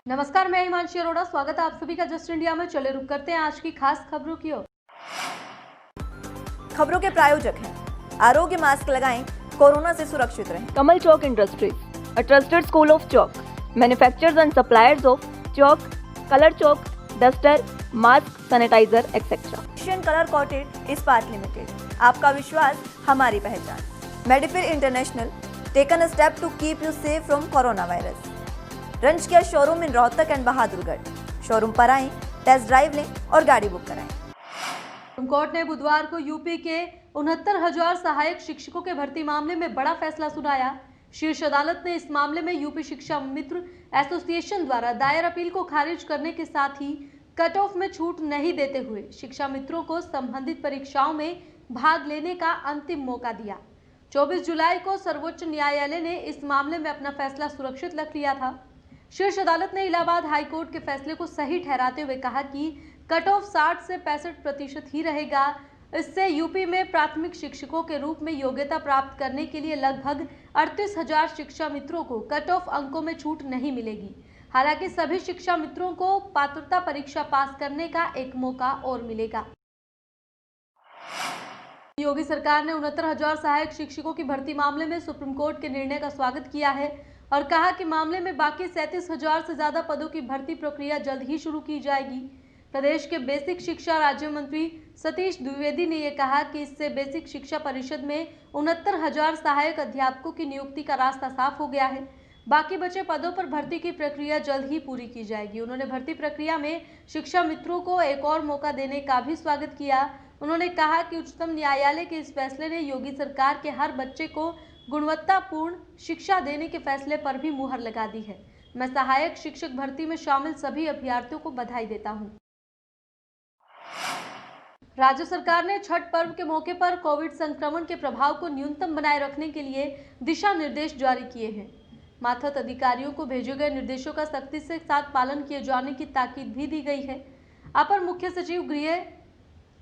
नमस्कार, मैं हिमांशी अरोड़ा। स्वागत है आप सभी का जस्ट इंडिया में। चले रुक करते हैं आज की खास खबरों की ओर। खबरों के प्रायोजक हैं आरोग्य मास्क लगाएं, कोरोना से सुरक्षित रहें। Kamal Chalk Industries, a trusted school of chalk, manufacturers and suppliers of chalk, color chalk, duster, mask, sanitizer, etc. Asian colour coated Ispat limited, आपका विश्वास हमारी पहचान। मेडिफिर international, taken a step to keep you safe from corona virus. रंज किया showroom in Rohtak and Bahadurgarh. Showroom पर आएं, test drive लें और गाड़ी बुक कराएं। सुप्रीम कोर्ट ने बुधवार को यूपी के 69,000 सहायक शिक्षकों के भर्ती मामले में बड़ा फैसला सुनाया। शीर्ष अदालत ने इस मामले में यूपी शिक्षा मित्र एसोसिएशन द्वारा दायर अपील को खारिज करने के साथ ही कट ऑफ में छूट नहीं देते हुए शिक्षा मित्रों को संबंधित परीक्षाओं में भाग लेने का अंतिम मौका दिया। 24 जुलाई को सर्वोच्च न्यायालय ने इस मामले में अपना फैसला सुरक्षित रख लिया था। शीर्ष अदालत ने इलाहाबाद हाईकोर्ट के फैसले को सही ठहराते हुए कहा कि कट ऑफ 60 से 65% ही रहेगा। इससे यूपी में प्राथमिक शिक्षकों के रूप में योग्यता प्राप्त करने के लिए लगभग 38,000 शिक्षा मित्रों को कट ऑफ अंकों में छूट नहीं मिलेगी। हालांकि सभी शिक्षा मित्रों को पात्रता परीक्षा पास करने का एक मौका और मिलेगा। योगी सरकार ने 69,000 सहायक शिक्षकों की भर्ती मामले में सुप्रीम कोर्ट के निर्णय का स्वागत किया है और कहा कि मामले में बाकी 37,000 से ज्यादा पदों की भर्ती प्रक्रिया जल्द ही शुरू की जाएगी। प्रदेश के बेसिक शिक्षा राज्य मंत्री सतीश द्विवेदी ने यह कहा कि इससे बेसिक शिक्षा परिषद में 69,000 सहायक अध्यापकों की नियुक्ति का रास्ता साफ हो गया है। बाकी बचे पदों पर भर्ती की प्रक्रिया जल्द ही पूरी की जाएगी। उन्होंने भर्ती प्रक्रिया में शिक्षा मित्रों को एक और मौका देने का भी स्वागत किया। उन्होंने कहा कि उच्चतम न्यायालय के इस फैसले ने योगी सरकार के हर बच्चे को गुणवत्तापूर्ण शिक्षा देने के फैसले पर भी मुहर लगा दी है। मैं सहायक शिक्षक भर्ती में शामिल सभी अभ्यर्थियों को बधाई देता हूं। राज्य सरकार ने छठ पर्व के मौके पर कोविड संक्रमण के प्रभाव को न्यूनतम बनाए रखने के लिए दिशा निर्देश जारी किए हैं। मातहत अधिकारियों को भेजे गए निर्देशों का सख्ती से साथ पालन किए जाने की ताकीद भी दी गई है। अपर मुख्य सचिव गृह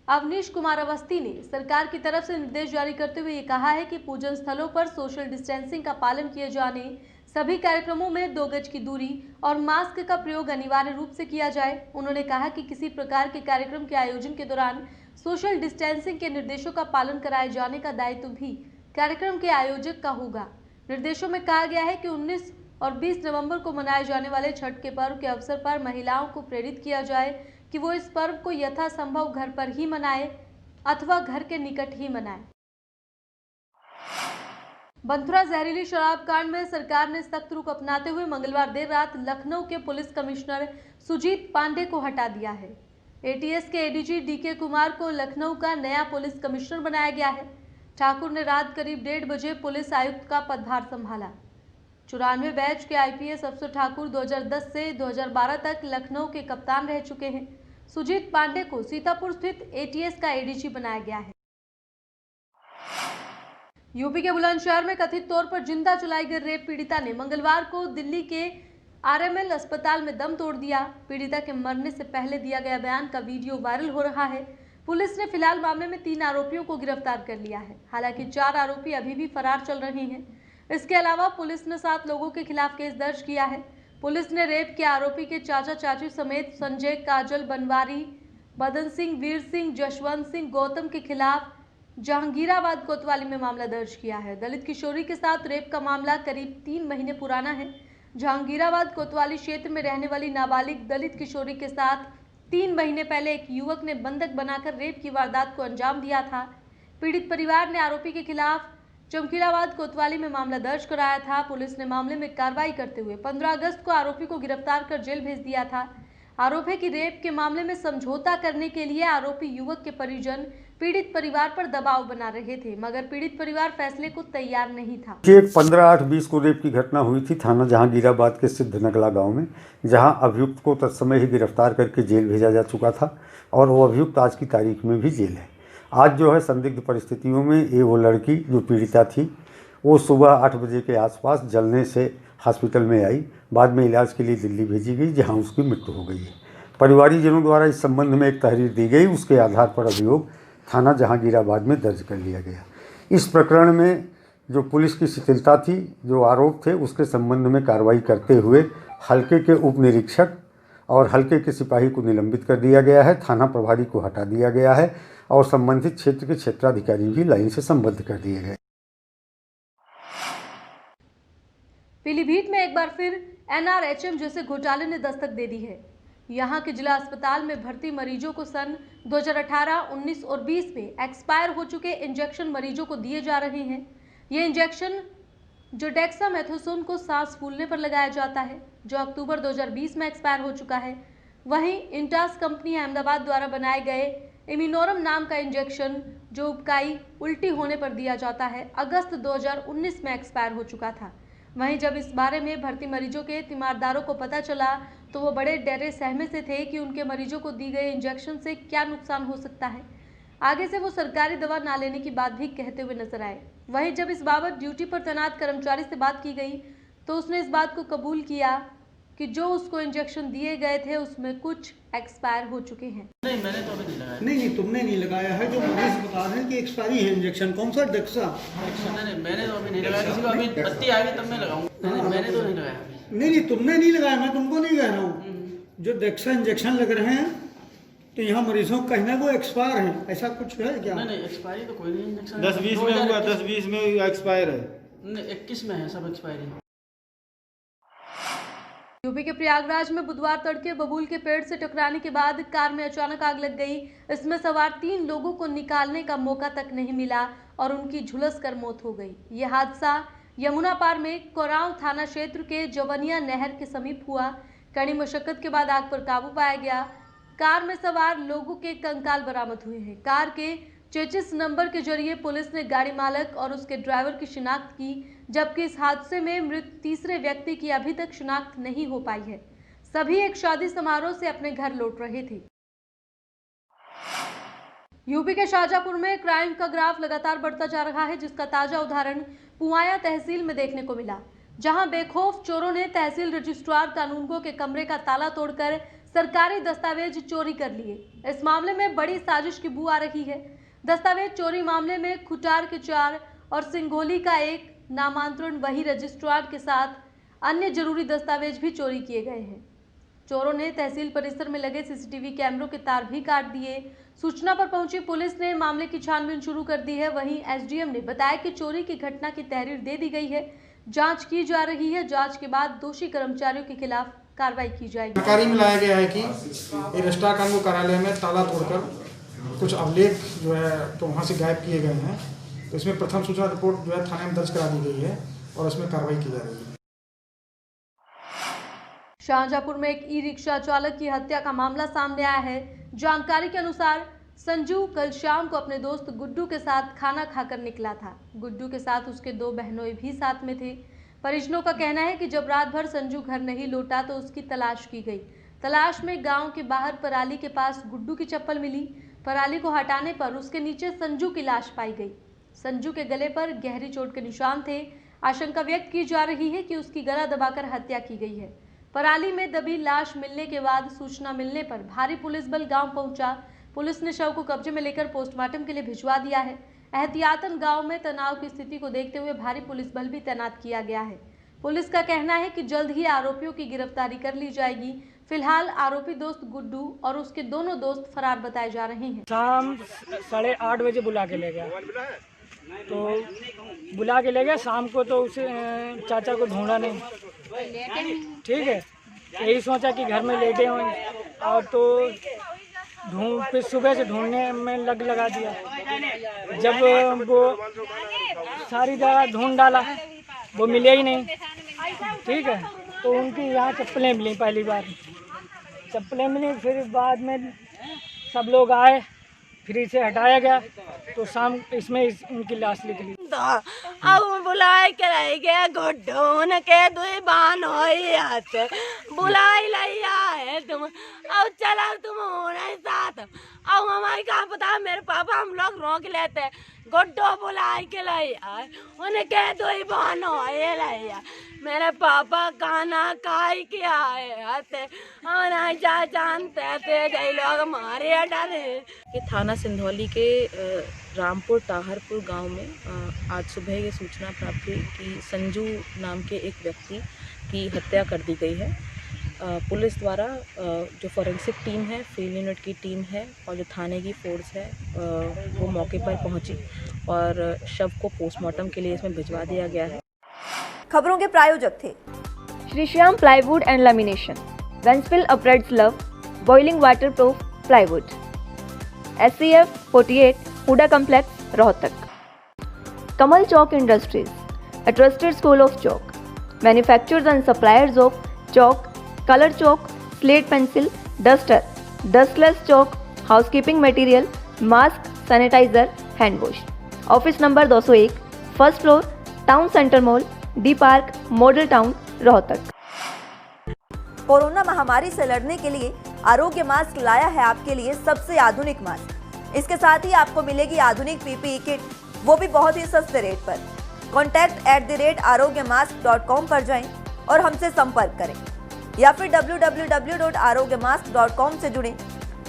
अवनीश कुमार अवस्थी ने सरकार की तरफ से निर्देश जारी करते हुए कहा है कि पूजन स्थलों पर सोशल डिस्टेंसिंग का पालन किए जाने, सभी कार्यक्रमों में 2 गज की दूरी और मास्क का प्रयोग अनिवार्य रूप से किया जाए। उन्होंने कहा कि किसी प्रकार के कार्यक्रम के आयोजन के दौरान सोशल डिस्टेंसिंग के निर्देशों का पालन कराए जाने का दायित्व भी कार्यक्रम के आयोजक का होगा। निर्देशों में कहा गया है कि 19 और 20 नवंबर को मनाए जाने वाले छठ के पर्व के अवसर पर महिलाओं को प्रेरित किया जाए कि वो इस पर्व को यथासंभव घर पर ही मनाए अथवा घर के निकट ही मनाए। बंथुरा जहरीली शराब कांड में सरकार ने सख्त रुख अपनाते हुए मंगलवार देर रात लखनऊ के पुलिस कमिश्नर सुजीत पांडे को हटा दिया है। एटीएस के एडीजी डीके कुमार को लखनऊ का नया पुलिस कमिश्नर बनाया गया है। ठाकुर ने रात करीब 1:30 बजे पुलिस आयुक्त का पदभार संभाला। 94 बैच के आईपीएस अफसर ठाकुर 2010 से 2012 तक लखनऊ के कप्तान रह चुके हैं। सुजीत पांडे को सीतापुर स्थित एटीएस का एडीजी बनाया गया है। यूपी के बुलंदशहर में कथित तौर पर जिंदा जलाई गई रेप पीड़िता ने मंगलवार को दिल्ली के आरएमएल अस्पताल में दम तोड़ दिया। पीड़िता के मरने से पहले दिया गया बयान का वीडियो वायरल हो रहा है। पुलिस ने फिलहाल मामले में 3 आरोपियों को गिरफ्तार कर लिया है। हालांकि 4 आरोपी अभी भी फरार चल रहे हैं। इसके अलावा पुलिस ने 7 लोगों के खिलाफ केस दर्ज किया है। पुलिस ने रेप के आरोपी के चाचा चाची समेत संजय, काजल, बनवारी, बदन सिंह, वीर सिंह, जशवंत सिंह, गौतम के खिलाफ जहांगीराबाद कोतवाली में मामला दर्ज किया है। दलित किशोरी के साथ रेप का मामला करीब 3 महीने पुराना है। जहांगीराबाद कोतवाली क्षेत्र में रहने वाली नाबालिग दलित किशोरी के साथ 3 महीने पहले एक युवक ने बंधक बनाकर रेप की वारदात को अंजाम दिया था। पीड़ित परिवार ने आरोपी के खिलाफ जहांगीराबाद कोतवाली में मामला दर्ज कराया था। पुलिस ने मामले में कार्रवाई करते हुए 15 अगस्त को आरोपी को गिरफ्तार कर जेल भेज दिया था। आरोप है कि रेप के मामले में समझौता करने के लिए आरोपी युवक के परिजन पीड़ित परिवार पर दबाव बना रहे थे, मगर पीड़ित परिवार फैसले को तैयार नहीं था। एक 15/8/20 को रेप की घटना हुई थी थाना जहांगीराबाद के सिद्धनगला गांव में, जहां अभियुक्त को तत्समय ही गिरफ्तार करके जेल भेजा जा चुका था और वो अभियुक्त आज की तारीख में भी जेल है। आज जो है संदिग्ध परिस्थितियों में ये वो लड़की जो पीड़िता थी वो सुबह 8 बजे के आसपास जलने से हॉस्पिटल में आई। बाद में इलाज के लिए दिल्ली भेजी गई, जहां उसकी मृत्यु हो गई है। परिवारीजनों द्वारा इस संबंध में एक तहरीर दी गई, उसके आधार पर अभियोग थाना जहांगीराबाद में दर्ज कर लिया गया। इस प्रकरण में जो पुलिस की शिथिलता थी, जो आरोप थे, उसके संबंध में कार्रवाई करते हुए हल्के के उप निरीक्षक और हल्के के सिपाही को निलंबित कर दिया गया है। थाना प्रभारी को हटा दिया गया है और संबंधित क्षेत्र के क्षेत्राधिकारी भी लाइन से संबद्ध कर दिए गए। पीलीभीत में एक बार फिर एनआरएचएम जैसे घोटाले ने दस्तक दे दी है। यहां के जिला अस्पताल में भर्ती मरीजों को सन 2018, 19 और 20 में एक्सपायर हो चुके इंजेक्शन मरीजों को दिए जा रहे हैं। ये इंजेक्शन जो डेक्सामेथासोन को सांस फूलने पर लगाया जाता है, जो अक्टूबर 2020 में एक्सपायर हो चुका है। वहीं इंटास कंपनी अहमदाबाद द्वारा बनाए गए इम्यूनोरम नाम का इंजेक्शन जो उबकाई उल्टी होने पर दिया जाता है, अगस्त 2019 में एक्सपायर हो चुका था। वहीं जब इस बारे में भर्ती मरीजों के तीमारदारों को पता चला तो वो बड़े डरे सहमे से थे कि उनके मरीजों को दी गई इंजेक्शन से क्या नुकसान हो सकता है। आगे से वो सरकारी दवा ना लेने की बात भी कहते हुए नजर आए। वहीं जब इस बाबत ड्यूटी पर तैनात कर्मचारी से बात की गई तो उसने इस बात को कबूल किया कि जो उसको इंजेक्शन दिए गए थे उसमें कुछ एक्सपायर हो चुके हैं। नहीं, मैंने तो अभी नहीं लगाया। नहीं, तुमने नहीं लगाया है। जो मरीज बता रहे हैं कि एक्सपायरी है इंजेक्शन। कौन सा डेक्सा? नहीं, मैंने तो अभी नहीं लगाया। किसी को अभी बत्ती आएगी तब मैं लगाऊंगा। मैंने तो नहीं लगाया। नहीं, तुमने नहीं लगाया, मैं तुमको नहीं कह रहा हूँ। जो डेक्सा इंजेक्शन लग रहे हैं तो यहाँ मरीजों का कहना वो एक्सपायर है, ऐसा कुछ है क्या? नहीं, एक्सपायरी तो कोई नहीं इंजेक्शन। 10-20 में हुआ, 10-20 में एक्सपायर है। नहीं, 21 में है सब एक्सपायरी। यूपी के प्रयागराज में बुधवार तड़के बबूल के पेड़ से टकराने के बाद कार में अचानक आग लग गई। इसमें सवार 3 लोगों को निकालने का मौका तक नहीं मिला और उनकी झुलस कर मौत हो गई। यह हादसा यमुना पार में कोरांव थाना क्षेत्र के जवनिया नहर के समीप हुआ। कड़ी मशक्कत के बाद आग पर काबू पाया गया। कार में सवार लोगों के कंकाल बरामद हुए हैं। कार के चेचिस नंबर के जरिए पुलिस ने गाड़ी मालक और उसके ड्राइवर की शिनाख्त की, जबकि इस हादसे में मृत तीसरे व्यक्ति की अभी तक शिनाख्त नहीं हो पाई है। सभी एक शादी समारोह से अपने घर लौट रहे थे। यूपी के शाहजहांपुर में क्राइम का ग्राफ लगातार बढ़ता जा रहा है, जिसका ताजा उदाहरण पुआया तहसील में देखने को मिला, जहां बेखौफ चोरों ने तहसील रजिस्ट्रार कानूनगो के कमरे का ताला तोड़कर सरकारी दस्तावेज चोरी कर लिए। इस मामले में बड़ी साजिश की बू आ रही है। दस्तावेज चोरी मामले में खुटार के 4 और सिंघोली का 1 नामांतरण वही रजिस्ट्रार के साथ अन्य जरूरी दस्तावेज भी चोरी किए गए हैं। चोरों ने तहसील परिसर में लगे सीसीटीवी कैमरों के तार भी काट दिए। सूचना पर पहुंची पुलिस ने मामले की छानबीन शुरू कर दी है। वहीं एसडीएम ने बताया कि चोरी की घटना की तहरीर दे दी गई है, जांच की जा रही है। जांच के बाद दोषी कर्मचारियों के खिलाफ कार्रवाई की जाएगी। जानकारी में लाया गया है कि रजिस्ट्रार कानून कार्यालय में ताला तोड़कर कुछ अभिलेख जो है तो वहाँ से गायब किए गए हैं। तो इसमें प्रथम सूचना रिपोर्ट जो है थाने में दर्ज करा दी गई है और उसमें कार्रवाई की जा रही है। शाहजहांपुर में एक ई रिक्शा चालक की हत्या का मामला सामने आया है। जानकारी के अनुसार संजू कल शाम को अपने दोस्त गुड्डू के साथ खाना खाकर निकला था। गुड्डू के साथ उसके 2 बहनोई भी साथ में थे। परिजनों का कहना है कि जब रात भर संजू घर नहीं लौटा तो उसकी तलाश की गई। तलाश में गांव के बाहर पराली के पास गुड्डू की चप्पल मिली। पराली को हटाने पर उसके नीचे संजू की लाश पाई गई। संजू के गले पर गहरी चोट के निशान थे। आशंका व्यक्त की जा रही है कि उसकी गला दबाकर हत्या की गई है। पराली में दबी लाश मिलने के बाद सूचना मिलने पर भारी पुलिस बल गांव पहुंचा। पुलिस ने शव को कब्जे में लेकर पोस्टमार्टम के लिए भिजवा दिया है। एहतियातन गांव में तनाव की स्थिति को देखते हुए भारी पुलिस बल भी तैनात किया गया है। पुलिस का कहना है कि जल्द ही आरोपियों की गिरफ्तारी कर ली जाएगी। फिलहाल आरोपी दोस्त गुड्डू और उसके दोनों दोस्त फरार बताए जा रहे हैं। शाम 8:30 बजे बुला के ले गया, तो बुला के ले गया शाम को, तो उसे चाचा को ढूंढा नहीं। ठीक है, यही सोचा कि घर में लेटे हों, और तो फिर सुबह से ढूंढने में लगा दिया। जब वो सारी जगह ढूंढ डाला, वो मिले ही नहीं। ठीक है, तो उनकी यहाँ चप्पलें मिली, पहली बार चप्पलें मिली। फिर बाद में सब लोग आए, फिर इसे हटाया गया, तो शाम इसमें उनकी लाश निकली। अब बुलाए के रह गया गुड्डून के 2 बान हो बुलाई लिया है तुम, अब चला तुम होने साथ। अब हमारी क्या पता, मेरे पापा हम लोग रोक लेते। गुड्डो बुलाए के लिया, उनके 2 बान हो मेरे पापा गाना काई किया है, जानते थे लोग मारे डरे। थाना सिंधौली के रामपुर टाहरपुर गांव में आज सुबह ये सूचना प्राप्त हुई कि संजू नाम के एक व्यक्ति की हत्या कर दी गई है। पुलिस द्वारा जो फॉरेंसिक टीम है, फील्ड यूनिट की टीम है और जो थाने की फोर्स है वो मौके पर पहुंची और शव को पोस्टमार्टम के लिए इसमें भिजवा दिया गया है। खबरों के प्रायोजक थे Shri Shyam plywood and lamination, वेंसफिल अपरेट्स लव, boiling water proof plywood, SCF 48 Huda complex Rohtak. Kamal Chowk industries, a trusted school of chalk, manufacturers and suppliers of chalk, color chalk, slate pencil, duster, dustless chalk, housekeeping material, mask, sanitizer, hand wash. Office number 201, first floor, town centre mall, D park, model town, Rohtak. Corona महामारी से लड़ने के लिए आरोग्य mask लाया है आपके लिए सबसे आधुनिक मास्क। इसके साथ ही आपको मिलेगी आधुनिक PPE किट, वो भी बहुत ही सस्ते रेट पर। contact@arogyamask.com पर जाएं और हमसे संपर्क करें या फिर www.arogyamask.com से जुड़ें।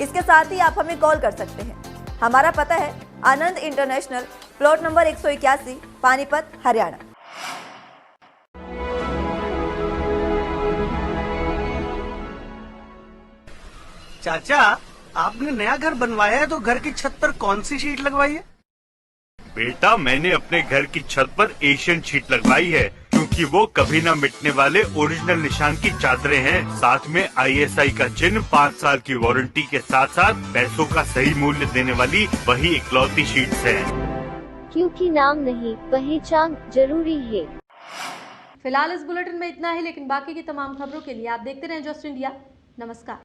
इसके साथ ही आप हमें कॉल कर सकते हैं। हमारा पता है Anand international, plot number 181, Panipat, Haryana. चाचा, आपने नया घर बनवाया है तो घर की छत पर कौन सी शीट लगवाई है? बेटा, मैंने अपने घर की छत पर एशियन शीट लगवाई है क्योंकि वो कभी न मिटने वाले ओरिजिनल निशान की चादरें हैं। साथ में ISI का चिन्ह, 5 साल की वारंटी के साथ साथ पैसों का सही मूल्य देने वाली वही इकलौती शीट्स हैं। क्योंकि नाम नहीं, पहचान जरूरी है। फिलहाल इस बुलेटिन में इतना ही, लेकिन बाकी की तमाम खबरों के लिए आप देखते रहें जस्ट इंडिया। नमस्कार।